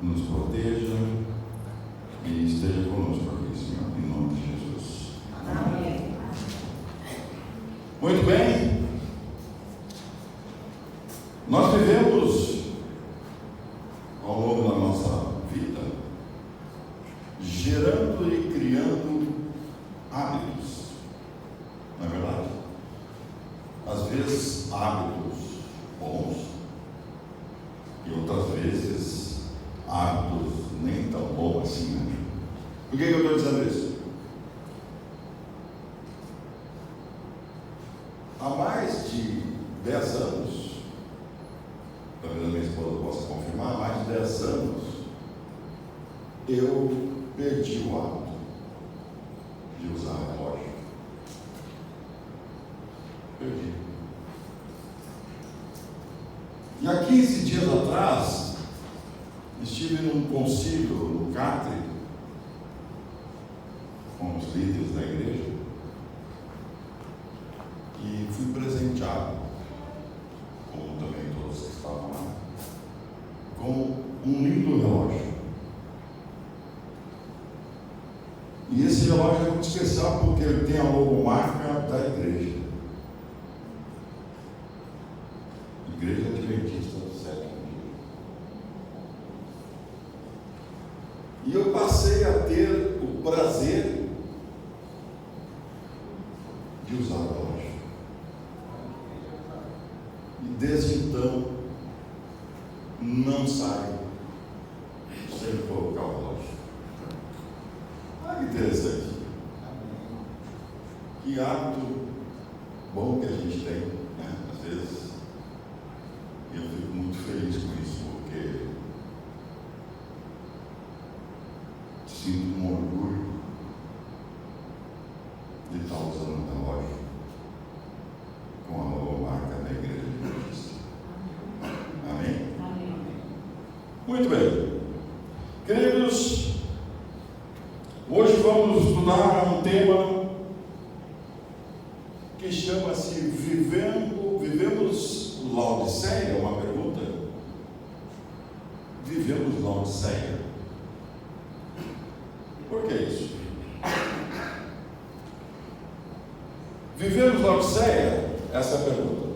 nos proteja e esteja conosco aqui, Senhor, em nome de Jesus. Amém. Muito bem. Nós vivemos ao longo da nossa vida gerando e criando hábitos, não é verdade? Às vezes hábitos bons e outras vezes hábitos nem tão bons assim, né? Por que eu estou dizendo isso? Há mais de 10 anos, talvez a minha esposa possa confirmar, há mais de 10 anos eu perdi o hábito de usar relógio. Perdi. E há 15 dias atrás, estive num concílio no Catre, com os líderes da igreja, e fui presenteado, como também todos que estavam lá, com um lindo relógio. E esse relógio é muito especial porque ele tem a logomarca da igreja. Igreja Adventista do Sétimo Dia. E eu passei a ter o prazer de usar o relógio. E desde então, não saio sem colocar o relógio. Ah, que interessante. Que hábito bom que a gente tem, né? Às vezes, eu fico muito feliz com isso, porque sinto um orgulho de estar usando um relógio com a logomarca da Igreja Adventista. Amém? Amém. Muito bem. Queridos, hoje vamos estudar um tema que chama-se Vivemos Laodiceia? Uma pergunta. Vivemos Laodiceia. Por que isso? Vivemos Laodiceia? Essa é a pergunta.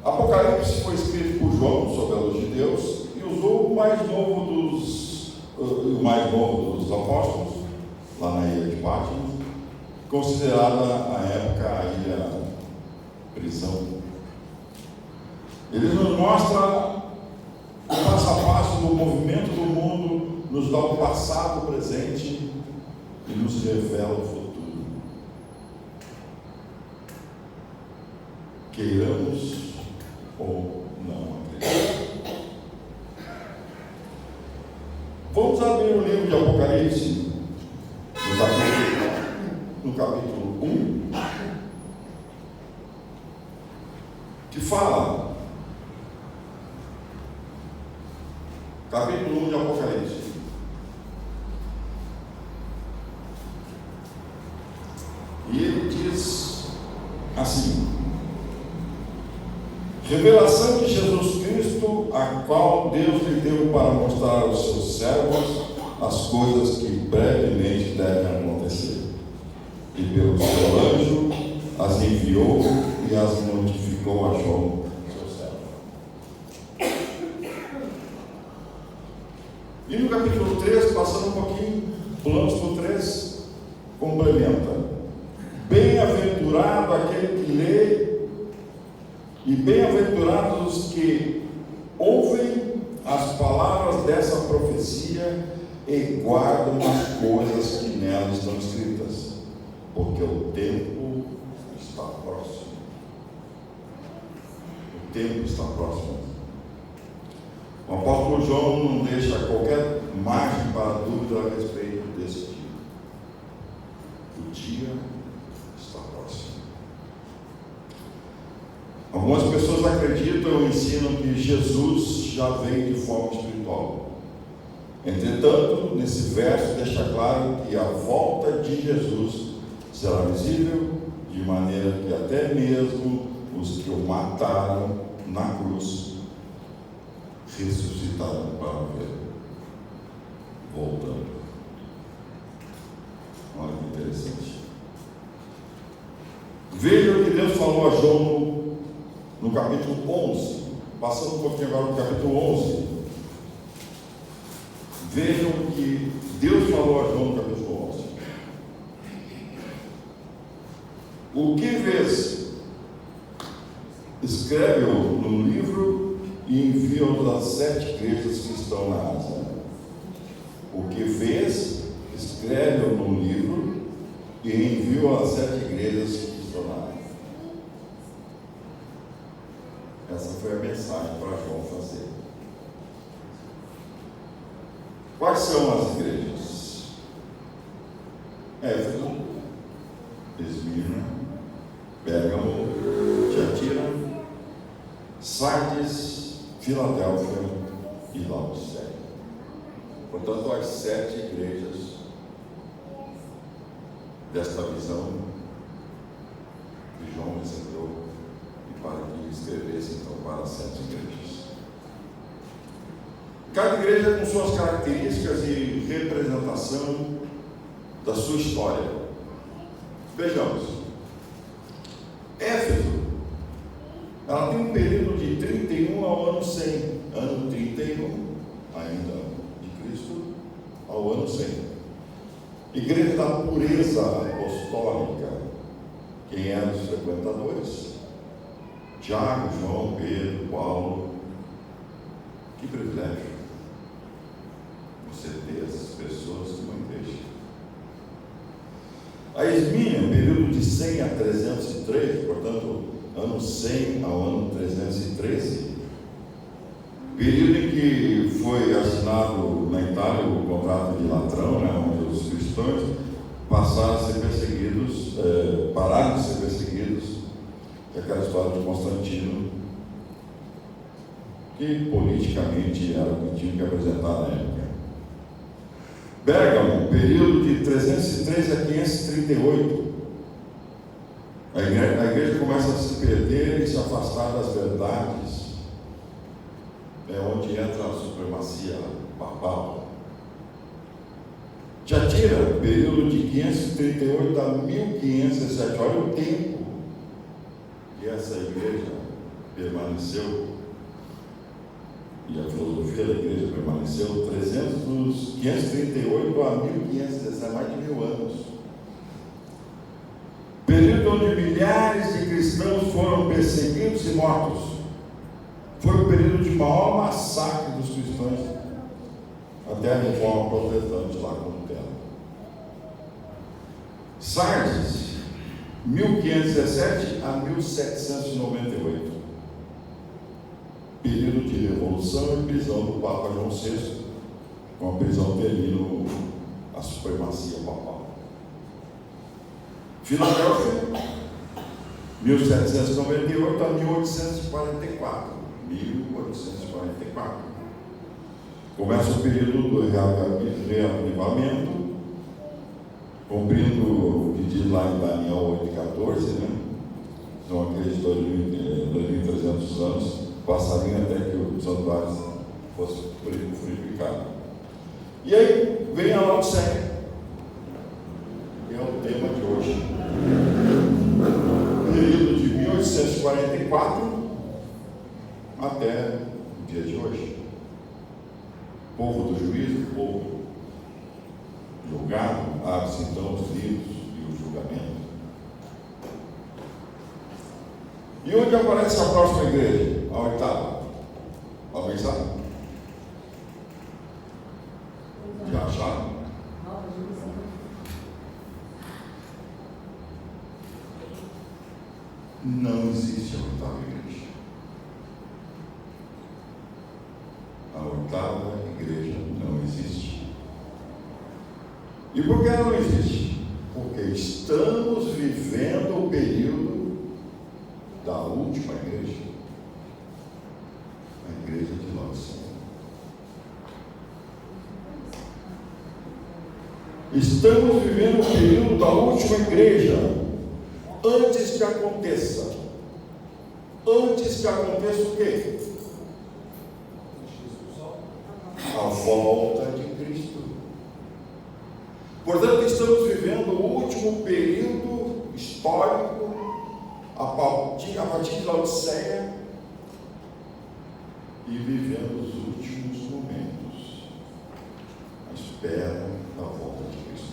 Apocalipse foi escrito por João sob a luz de Deus e usou o mais novo dos apóstolos, lá na ilha de Patmos, considerada à época a ilha prisão. Ele nos mostra o passo a passo do movimento do mundo, nos dá o passado, o presente e nos revela o futuro. Queiramos ou não acreditar. Vamos abrir o livro de Apocalipse, no capítulo 1, que fala, capítulo 1 de Apocalipse. E ele diz assim: revelação de Jesus Cristo, a qual Deus lhe deu para mostrar aos seus servos as coisas que brevemente devem acontecer. E pelo seu anjo as enviou e as notificou a João, seu servo. E no capítulo 3, passando um pouquinho, pulamos para o 3, complementa: bem-aventurado aquele que lê, e bem-aventurados os que ouvem as palavras dessa profecia e guardam as coisas que nela estão escritas, porque o tempo está próximo. O tempo está próximo. O apóstolo João não deixa qualquer margem para dúvida a respeito desse dia. O dia está próximo. Algumas pessoas acreditam e ensinam que Jesus já veio de forma espiritual. Entretanto, nesse verso deixa claro que a volta de Jesus será visível, de maneira que até mesmo os que o mataram na cruz ressuscitarão. está para ver. Voltando. Olha que interessante. Veja o que Deus falou a João no capítulo 11. Passando um pouquinho agora no capítulo 11. Vejam o que Deus falou a João no capítulo 11. O que vês? Escreve-o no livro e envia-o às 7 igrejas que estão na Ásia. O que vês? Escreve-o no livro e envia-o às 7 igrejas que estão na Ásia. Essa foi a mensagem para João fazer. Quais são as igrejas? Éfeso, Esmirna, Pérgamo, Tiatira, Sardes, Filadélfia e Laodiceia. Portanto, as 7 igrejas desta visão que João recebeu e para que escrevesse então para as 7 igrejas. Cada igreja com suas características e representação da sua história. Vejamos. Éfeso, ela tem um período de 31 ao ano 100. Ano 31, ainda de Cristo, ao ano 100. Igreja da pureza apostólica. Quem eram os frequentadores? Tiago, João, Pedro, Paulo. Que privilégio você ter essas pessoas numa igreja. A Esmirna, período de 100 a 303, portanto, ano 100 ao ano 313, período em que foi assinado na Itália o contrato de Latrão, onde os cristãos passaram a ser perseguidos, pararam de ser perseguidos, que é aquela história de Constantino, que politicamente era o que tinha que apresentar na época. Pérgamo, período de 313 a 538. A igreja começa a se perder e se afastar das verdades. É onde entra a supremacia papal. Tiatira, período de 538 a 1517. Olha o tempo que essa igreja permaneceu. E a filosofia da igreja permaneceu 538 a 1517, mais de 1000 anos. Período onde milhares de cristãos foram perseguidos e mortos. Foi o período de maior massacre dos cristãos até a reforma protestante lá com Lutero. Sardes, 1517 a 1798. Período de revolução e prisão do Papa João VI, com a prisão termina a supremacia papal. Filadélfia, 1798 a 1844. 1844. Começa o período do reavivamento, cumprindo o que diz lá em Daniel 8,14, né? São aqueles 2.300 anos. Passariam até que o santuário fosse purificado. E aí vem a Laodiceia, que é o tema de hoje. Período de 1844 até o dia de hoje. Povo do juízo, povo julgado, abre-se então os livros e o julgamento. E onde aparece a próxima igreja? A 8ª. Alguém sabe? Já acharam? Não existe a 8ª igreja. A 8ª igreja não existe. E por que ela não existe? Porque estamos vivendo o período da última igreja, a igreja de Laodiceia. Estamos vivendo o período da última igreja, antes que aconteça o quê? volta de Cristo. Portanto, estamos vivendo o último período histórico a partir de Laodiceia e vivendo os últimos momentos à espera da volta de Cristo.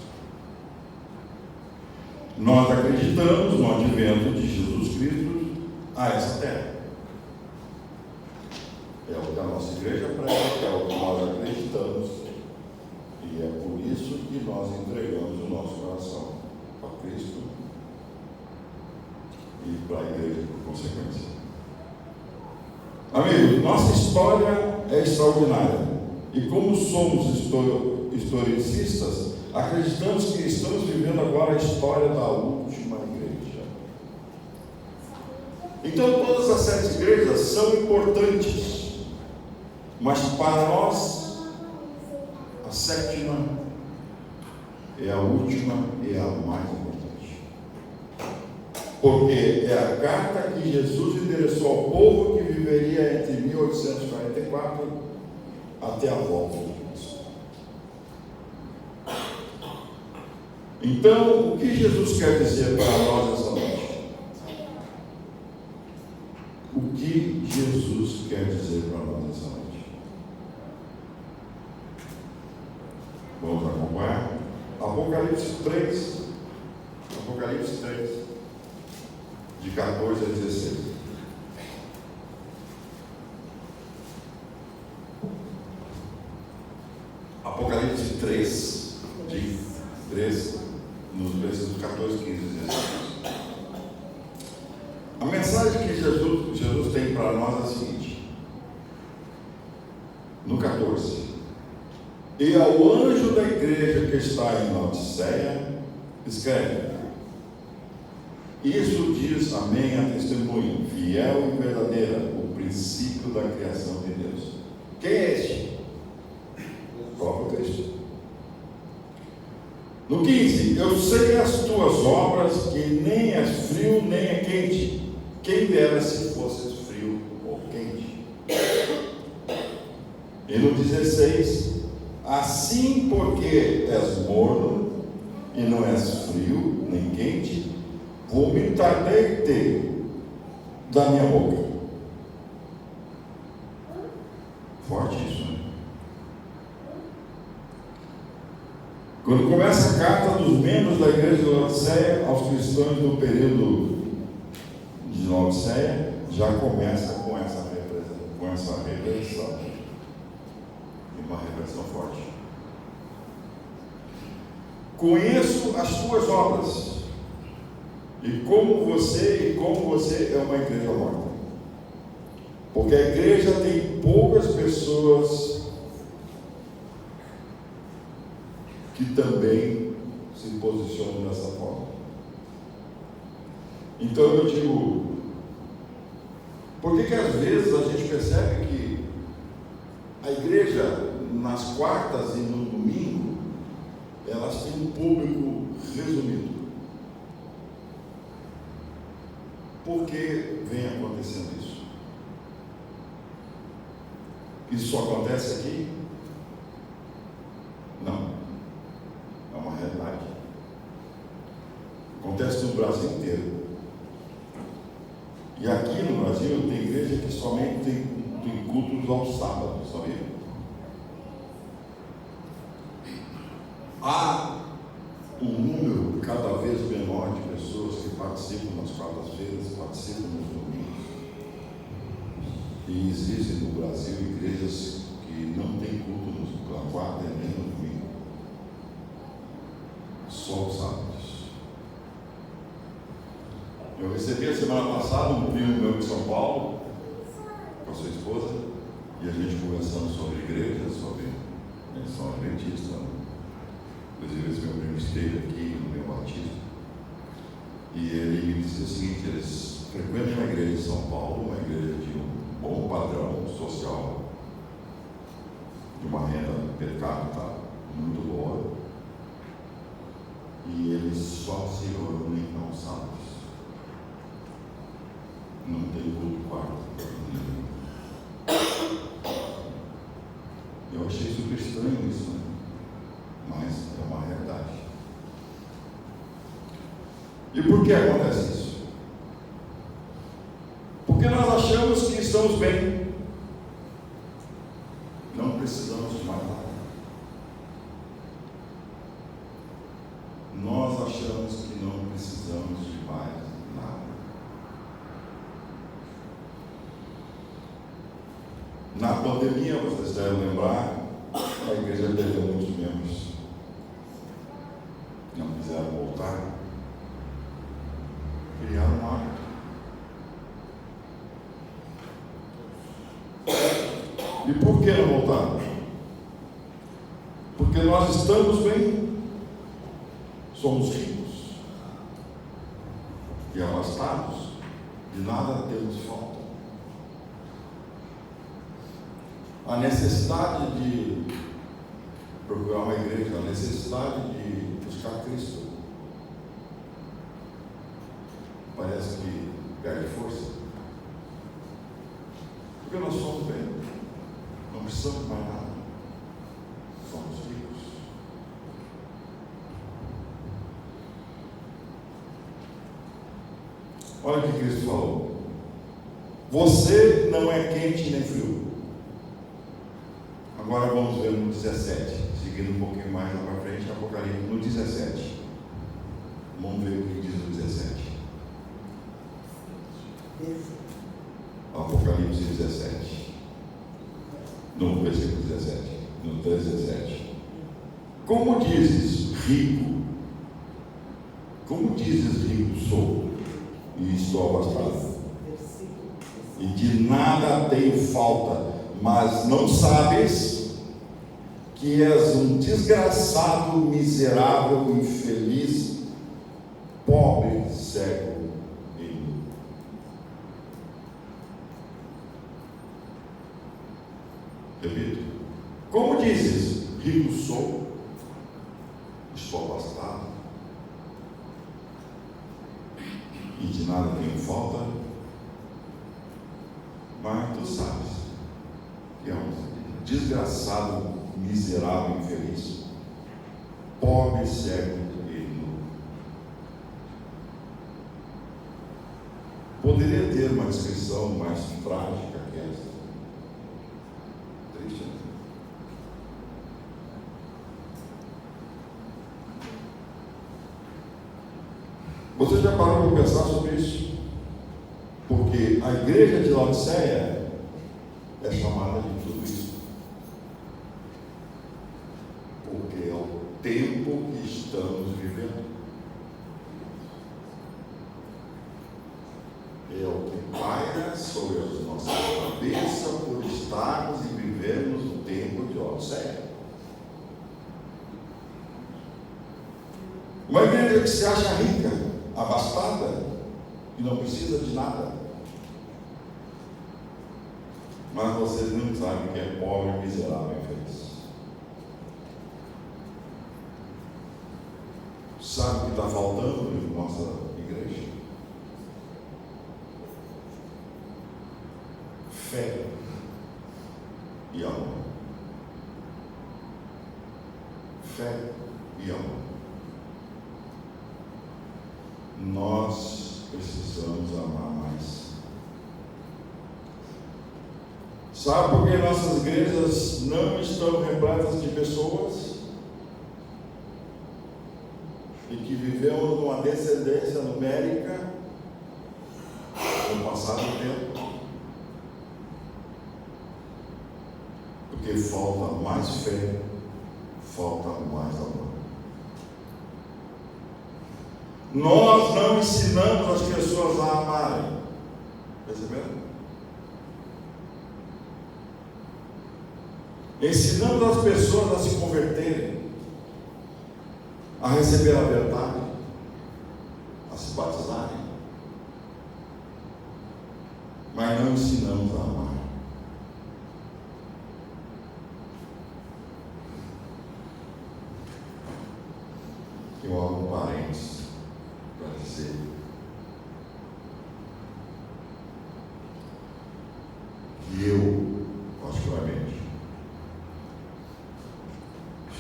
Nós acreditamos no advento de Jesus Cristo a essa terra. É o que a nossa igreja prega, é o que nós acreditamos, e é por isso que nós entregamos o nosso coração para Cristo e para a igreja por consequência. Amigos, nossa história é extraordinária, e como somos historicistas, acreditamos que estamos vivendo agora a história da última igreja. Então, todas as 7 igrejas são importantes, mas para nós, a 7ª é a última e é a mais importante. Porque é a carta que Jesus endereçou ao povo que viveria entre 1844 até a volta de Cristo. Então, o que Jesus quer dizer para nós essa noite? O que Jesus quer dizer para nós essa noite? Vamos acompanhar? Apocalipse 3, de 14 a 16. Apocalipse 3, de 13, nos versículos 14, 15 e 16. A mensagem que Jesus tem para nós é a seguinte: no 14: e ao anjo da igreja que está em Laodiceia, escreve: isso diz Amém, a testemunha, fiel e verdadeira, o princípio da criação de Deus. Quem é este? O próprio Cristo. No 15: eu sei as tuas obras, que nem és frio nem é quente. Quem dera se fosses frio ou quente. E no 16: assim, porque és morno e não és frio nem quente, vomitarei-te da minha boca. Forte isso, né? Quando começa a carta dos membros da igreja de Laodiceia aos cristãos do período de Laodiceia, já começa com essa repreensão. Uma repressão forte. Conheço as tuas obras, e como você é uma igreja morta. Porque a igreja tem poucas pessoas que também se posicionam dessa forma. Então eu digo, por que às vezes a gente percebe que a igreja, nas quartas e no domingo, elas têm um público resumido? Por que vem acontecendo isso? Isso só acontece aqui? Não. É uma realidade. Acontece no Brasil inteiro. E aqui no Brasil tem igreja que somente tem cultos aos sábados, sabia? Há um número cada vez menor de pessoas que participam nas quartas-feiras, participam nos domingos. E existem no Brasil igrejas que não têm culto na quarta e nem no domingo, só os sábados. Eu recebi a semana passada um primo meu de São Paulo, com a sua esposa, e a gente conversando sobre igreja, eles são adventistas, né? Inclusive esse meu primo esteve aqui no meu batismo, e ele me disse o seguinte: eles frequentam uma igreja em São Paulo, uma igreja de um bom padrão social, de uma renda per capita muito boa, e eles só se reúnem aos sábados. Não tem culto quarto. Eu achei super estranho isso, né? Mas é uma realidade. E por que acontece isso? Porque nós achamos que estamos bem. Não precisamos de mais nada. Nós achamos que não precisamos de mais nada. Na pandemia, vocês devem lembrar, a igreja perdeu muitos membros. Não quiseram voltar. Criaram um hábito. E por que não voltaram? Porque nós estamos bem, somos ricos e abastados, de nada temos falta. A necessidade de procurar uma igreja, a necessidade de buscar Cristo, parece que perde força. Porque nós somos bem, não precisamos mais nada, somos ricos. Olha o que Cristo falou: você não é quente nem frio. Agora vamos ver no 17, seguindo um pouquinho mais lá para frente, Apocalipse, no 17. Vamos ver o que diz no 17. Apocalipse 17. No versículo 17. No 17. Como dizes, rico? Como dizes, rico sou, e estou abastado, e de nada tenho falta, mas não sabes que és um desgraçado, miserável, infeliz, pobre, cego e nu. Repito. Como dizes, rico sou, estou abastado, e de nada tenho falta, mas tu sabes que é um desgraçado, miserável, infeliz, pobre, cego e nu. Poderia ter uma descrição mais trágica que essa. Triste, né? Você já parou para pensar sobre isso? Porque a igreja de Laodiceia é chamada de tudo isso. Porque é o tempo que estamos vivendo. É o que paira sobre as nossas cabeças por estarmos e vivermos no tempo de Laodiceia. Uma igreja que se acha rica, abastada, e não precisa de nada. Mas vocês não sabem que é pobre, miserável e infeliz. Sabe o que está faltando em nossa igreja? Fé e amor. Fé e amor. Nós precisamos amar mais. Sabe por que nossas igrejas não estão repletas de pessoas e que vivemos numa descendência numérica no passado tempo? Porque falta mais fé, falta mais amor. Nós não ensinamos as pessoas a amarem. Perceberam? Ensinamos as pessoas a se converterem, a receber a verdade, a se batizarem, mas não ensinamos a amar. Eu abro um parênteses para dizer que eu, particularmente,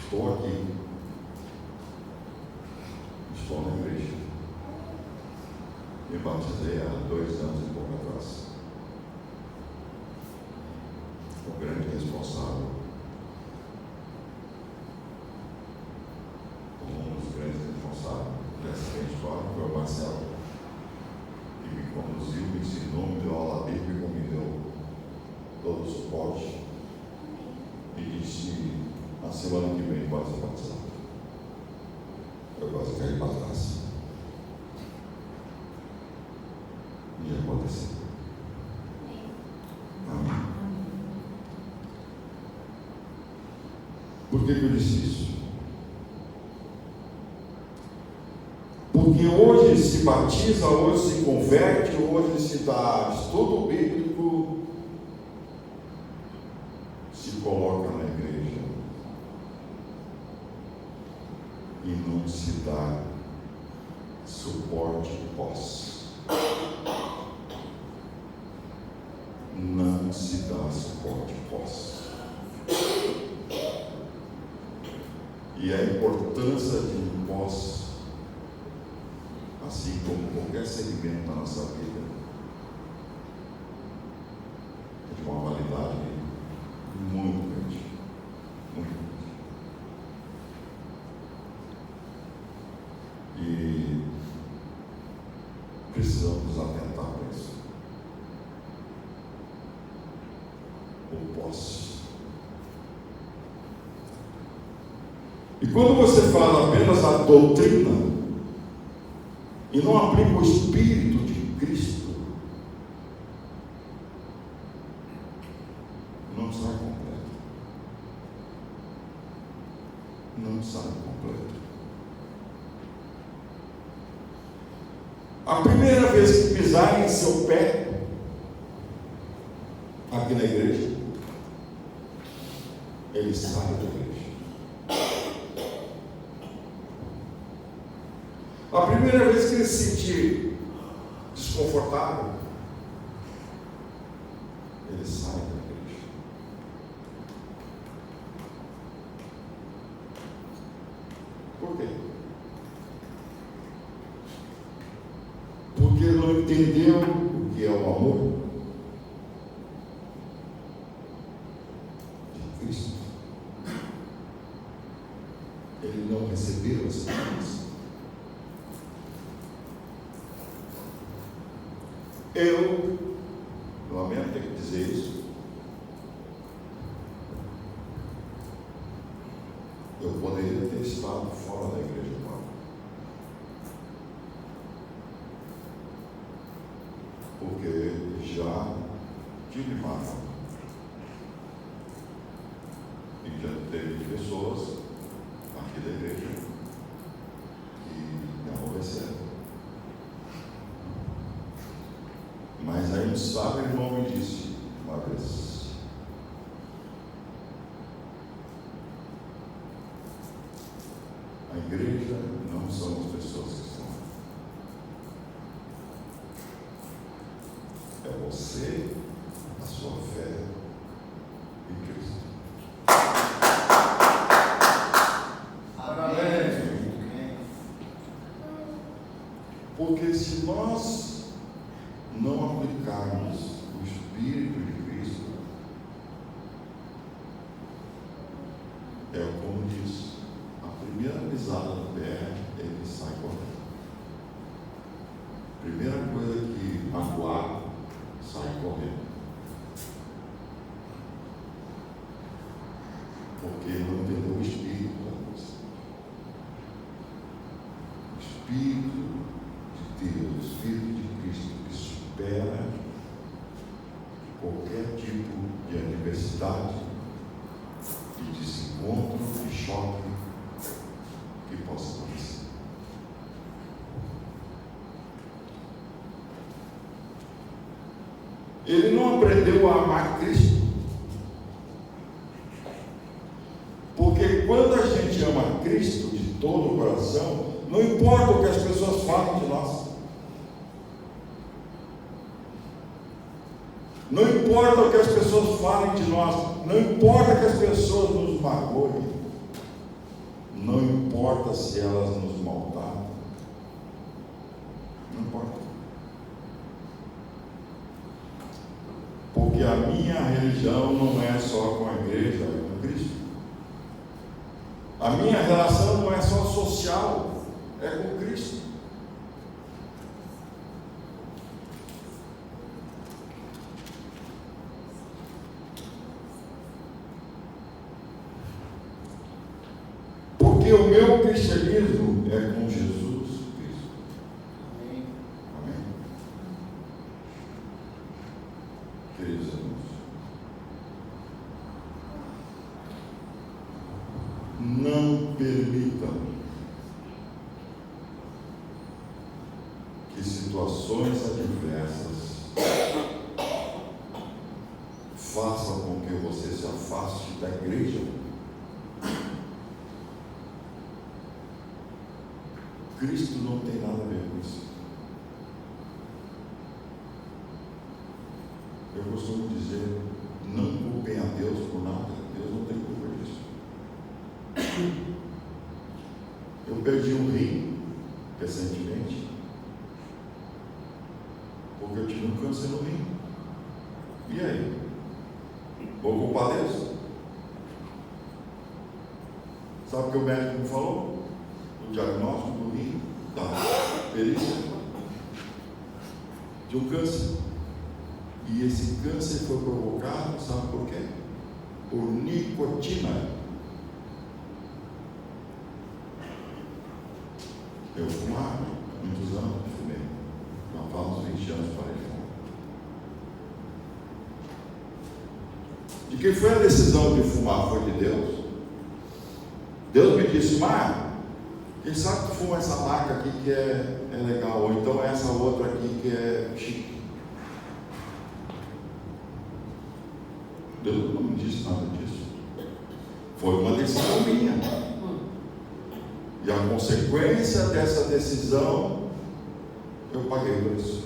Estou aqui. Estou na igreja. Me batizei há 2 anos e pouco atrás. O grande responsável, um dos grandes responsáveis dessa história foi o Marcelo, que me conduziu, me ensinou, me deu aula bíblica, me deu todo o suporte e disse: na semana que vem pode ser batizado. Eu quase caí para trás. E aconteceu. Amém. Por que eu disse isso? Porque hoje se batiza, hoje se converte, hoje se dá estudo bíblico, se coloca na igreja e não se dá suporte pós. Não se dá suporte pós. E a importância de um pós, assim como qualquer segmento da nossa vida, é de uma validade muito grande. Muito grande. E precisamos nos atentar para isso. O pós. E quando você fala apenas a doutrina e não aplica o Espírito de Cristo, não sai completo. Não sai completo. A primeira vez que pisarem em seu pé aqui na igreja, ele sai da igreja. A primeira vez que ele se sentir desconfortável, ele sai da igreja. Por quê? Porque ele não entendeu o que é o amor de Cristo. Ele não recebeu essa bênção. Eu lamento ter que dizer isso. Eu poderia ter estado fora da igreja agora. Porque já tive mágoa. E já teve pessoas aqui da igreja que me aborreceram. Mas aí um sábio irmão me disse uma vez: a igreja não são as pessoas que estão. É você, a sua fé em Cristo. Amém. Porque se nós não aplicarmos o Espírito de Cristo, é como diz, a primeira pisada do pé, ele sai correndo. Primeira coisa que magoar, sai correndo. Porque não entendeu o Espírito da coisa. O Espírito de Deus, o Espírito de Cristo, que supera qualquer tipo de adversidade, de desencontro, de choque que possa acontecer. Ele não aprendeu a amar Cristo, porque quando a gente ama Cristo de todo o coração, não importa o que as pessoas falem de nós. Não importa o que as pessoas falem de nós, não importa que as pessoas nos magoem, não importa se elas nos maltratam, não importa, porque a minha religião não é só com a igreja, é com Cristo. A minha relação não é só social, é com Cristo. Porque o meu cristianismo é com Jesus Cristo. Amém. Amém. Queridos irmãos, não permitam que situações adversas façam com que você se afaste da igreja. Cristo não tem nada a ver com isso. Eu costumo dizer, não culpem a Deus por nada. Deus não tem culpa disso. Eu perdi um rim recentemente, porque eu tive um câncer no rim. E aí? Vou culpar Deus? Sabe o que o médico me falou? O diagnóstico do rim, da perícia, de um câncer. E esse câncer foi provocado, sabe por quê? Por nicotina. Eu fumava, muitos anos fumei. Já faz uns 20 anos para ele fumar. De quem foi a decisão de fumar? Foi de Deus. Deus me disse, Mar, quem sabe que tu fuma essa marca aqui que é legal, ou então essa outra aqui que é chique. Deus não me disse nada disso. Foi uma decisão minha. E a consequência dessa decisão, eu paguei por isso.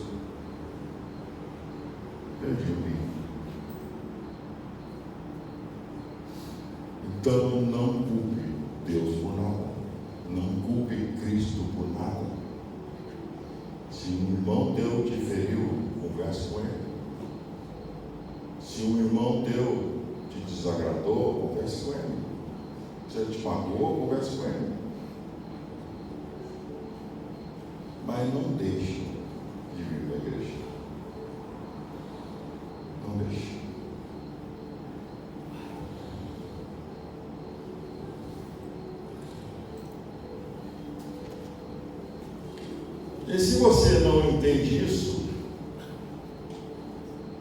Perdi o rim. Então não culpe Deus por nada. Não culpe Cristo por nada. Se um irmão teu te feriu, converse com ele. Se um irmão teu te desagradou, converse com ele. Se ele te magoou, converse com ele. Mas não deixe de vir para a igreja. Não deixe. E se você não entende isso,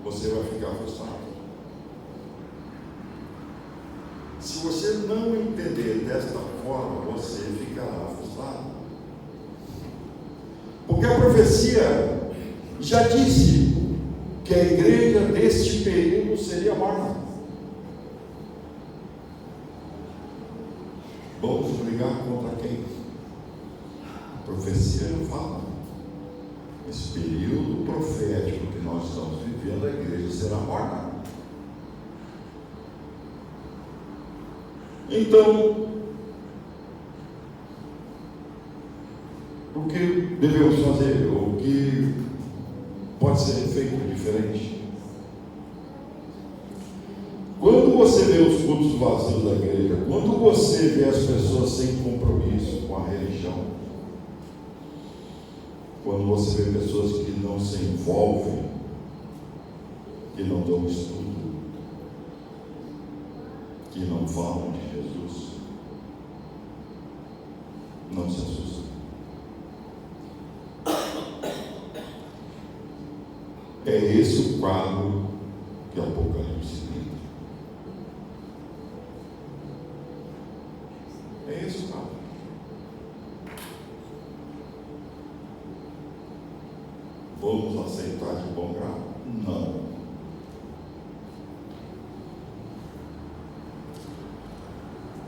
você vai ficar frustrado. Se você não entender desta forma, você ficará frustrado. Porque a profecia já disse que a igreja deste período seria morna. Vamos brigar contra quem? A profecia não fala. Esse período profético que nós estamos vivendo, a igreja será morna. Então, o que devemos fazer? O que pode ser feito diferente? Quando você vê os cultos vazios da igreja, quando você vê as pessoas sem compromisso com a religião, quando você vê pessoas que não se envolvem, que não dão estudo, que não falam de Jesus, não se assustem. É esse o quadro que Apocalipse pinta. É esse o quadro. Vamos aceitar de bom grado? Não.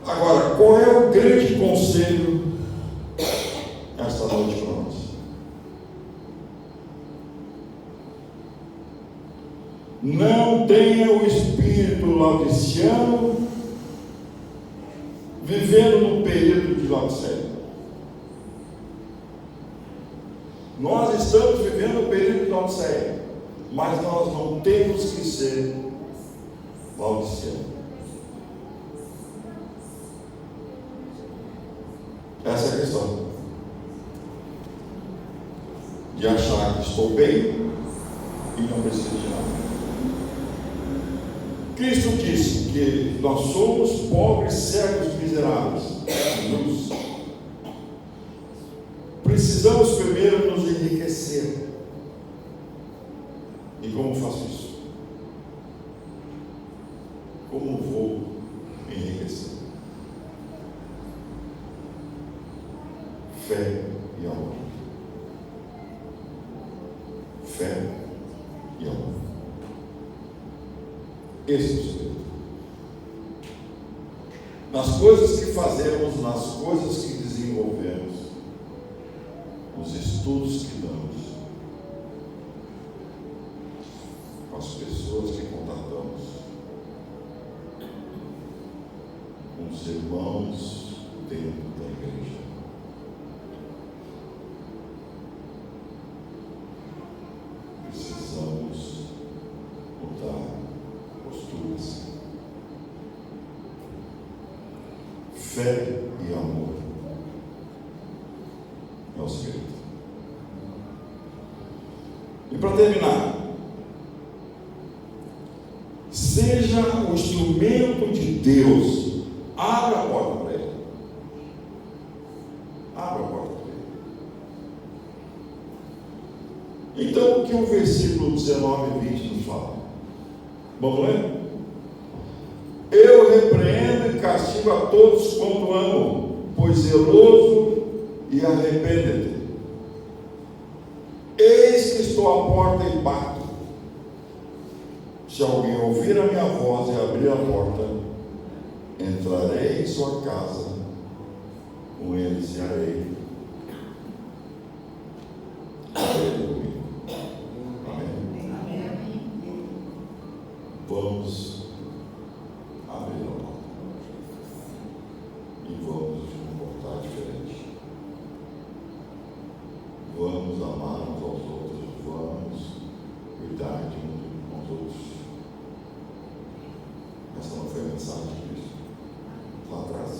Agora, qual é o grande conselho esta noite para nós? Não tenha o espírito laudiciano vivendo no período de Laodiceia. Nós estamos vivendo o período de Laodiceia, mas nós não temos que ser Laodiceia. Essa é a questão. De achar que estou bem e não preciso de nada. Cristo disse que nós somos pobres, cegos, miseráveis. Jesus. Precisamos primeiro nos enriquecer. E como faço isso? Como vou me enriquecer? Fé e amor. Fé e amor. Esse é o segredo. Nas coisas que fazemos, nas coisas que desenvolvemos, nos estudos que damos, com as pessoas que contatamos, com os irmãos dentro da igreja. Precisamos mudar posturas. Fé e amor é o segredo. E para terminar, seja o instrumento de Deus. Abra a porta para Ele. Abra a porta para Ele. Então, o que o versículo 19 e 20 nos fala? Vamos ler? Eu repreendo e castigo a todos quanto amo, pois zeloso e arrepende-te. Eis que estou à porta e bato. Se alguém ouvir a minha voz e abrir a porta, entrarei em sua casa, com ele cearei. Amém? Vamos abrir a porta e vamos nos comportar diferente. Vamos amar uns aos outros, vamos cuidar de uns aos outros. Essa não foi a mensagem de Cristo lá atrás.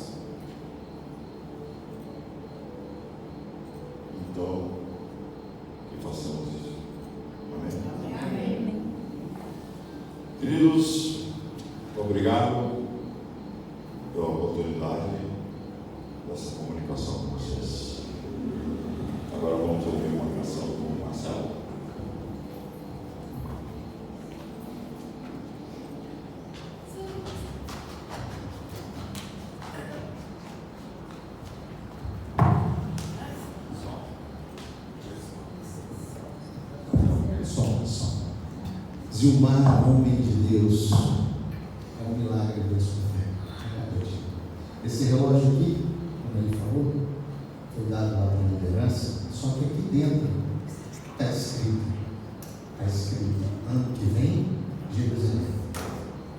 Então, que façamos isso. Amém? Amém. Queridos, obrigado pela oportunidade dessa comunicação com vocês. Agora vamos ouvir uma canção com o Marcelo. Zilmar, homem de Deus, é um milagre Deus for feito. Esse relógio aqui, como ele falou, foi dado lá para a liderança, só que aqui dentro está escrito ano que vem, Jerusalém.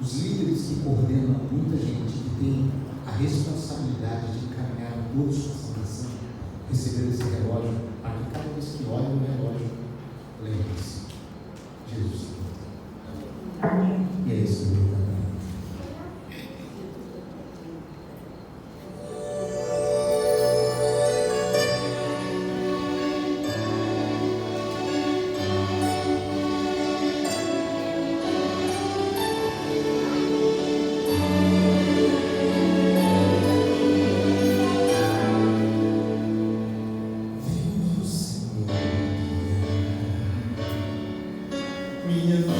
Os líderes que coordenam muita gente, que tem a responsabilidade de encaminhar todos para a salvação, receberam esse relógio, para que cada vez que olha o relógio, lembre-se, Jesus. E é isso que eu vou minha vida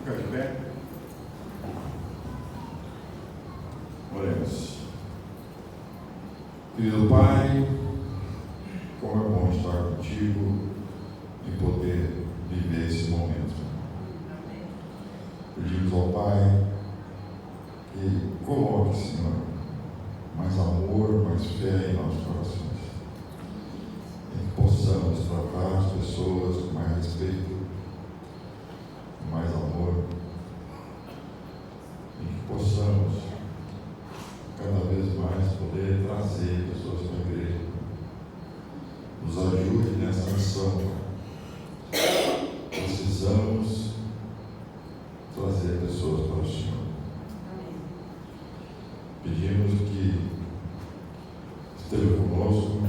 Fica de pé. Oremos. Querido Pai, como é bom estar contigo e poder viver esse momento. Pedimos ao Pai que coloque, Senhor, mais amor, mais fé em nossos corações. E que possamos tratar as pessoas com mais respeito, com mais amor. E que possamos cada vez mais poder trazer pessoas para a igreja. Nos ajude nessa missão. Precisamos trazer pessoas para o Senhor. Pedimos que esteja conosco